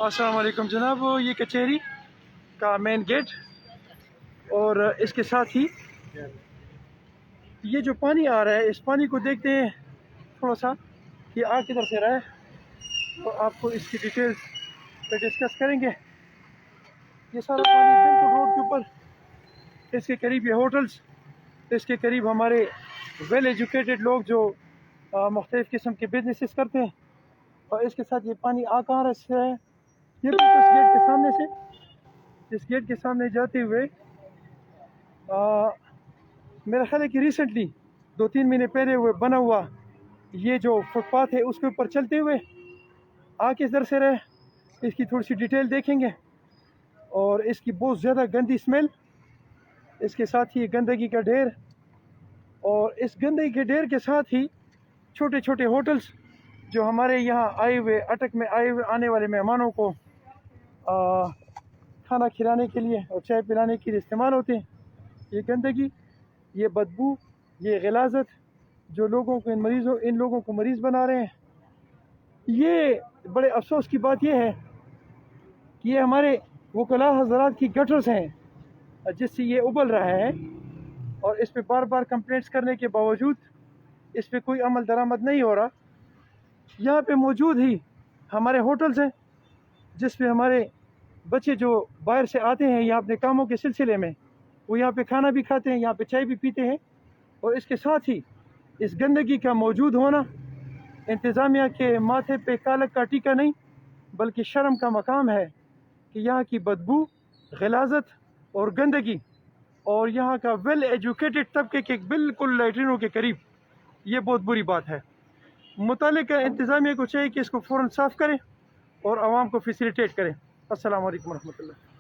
अस्सलाम वालेकुम जनाब, ये कचहरी का मेन गेट और इसके साथ ही ये जो पानी आ रहा है, इस पानी को देखते हैं थोड़ा सा कि आ किधर से रहा है, तो आपको इसकी डिटेल्स पे डिस्कस करेंगे। ये सारा पानी बिल्कुल रोड के ऊपर, इसके करीब ये होटल्स, इसके करीब हमारे वेल एजुकेटेड लोग जो मुख्तलिफ़ किस्म के बिजनेसेस करते हैं, और इसके साथ ये पानी आ कहाँ से है, ये बिल्कुल इस गेट के सामने से, इस गेट के सामने जाते हुए मेरा ख्याल है कि रिसेंटली 2-3 महीने पहले हुए बना हुआ ये जो फुटपाथ है उसके ऊपर चलते हुए आ किस दर से रहे, इसकी थोड़ी सी डिटेल देखेंगे। और इसकी बहुत ज़्यादा गंदी स्मेल, इसके साथ ही गंदगी का ढेर, और इस गंदगी के ढेर के साथ ही छोटे छोटे होटल्स जो हमारे यहाँ आए हुए अटक में आने वाले मेहमानों को खाना खिलाने के लिए और चाय पिलाने के लिए इस्तेमाल होते हैं। ये गंदगी, ये बदबू, ये ग़िलाज़त जो लोगों को इन लोगों को मरीज़ बना रहे हैं। ये बड़े अफसोस की बात यह है कि ये हमारे वकला हज़रात की गटर्स हैं जिससे ये उबल रहा है, और इस पे बार बार कंप्लेंट्स करने के बावजूद इस पे कोई अमल दरामद नहीं हो रहा। यहाँ पे मौजूद ही हमारे होटल्स हैं जिस पे हमारे बच्चे जो बाहर से आते हैं यहाँ अपने कामों के सिलसिले में, वो यहाँ पे खाना भी खाते हैं, यहाँ पे चाय भी पीते हैं। और इसके साथ ही इस गंदगी का मौजूद होना इंतज़ामिया के माथे पे कालक का टीका नहीं बल्कि शर्म का मकाम है कि यहाँ की बदबू, ग़िलाज़त और गंदगी, और यहाँ का वेल एजुकेटेड तबके के बिल्कुल लैट्रिनों के करीब, ये बहुत बुरी बात है। मुतालिका इंतज़ामिया को चाहिए कि इसको फ़ौरन साफ़ करें और आवाम को फैसिलिटेट करें। अस्सलाम वालेकुम रहमतुल्लाह।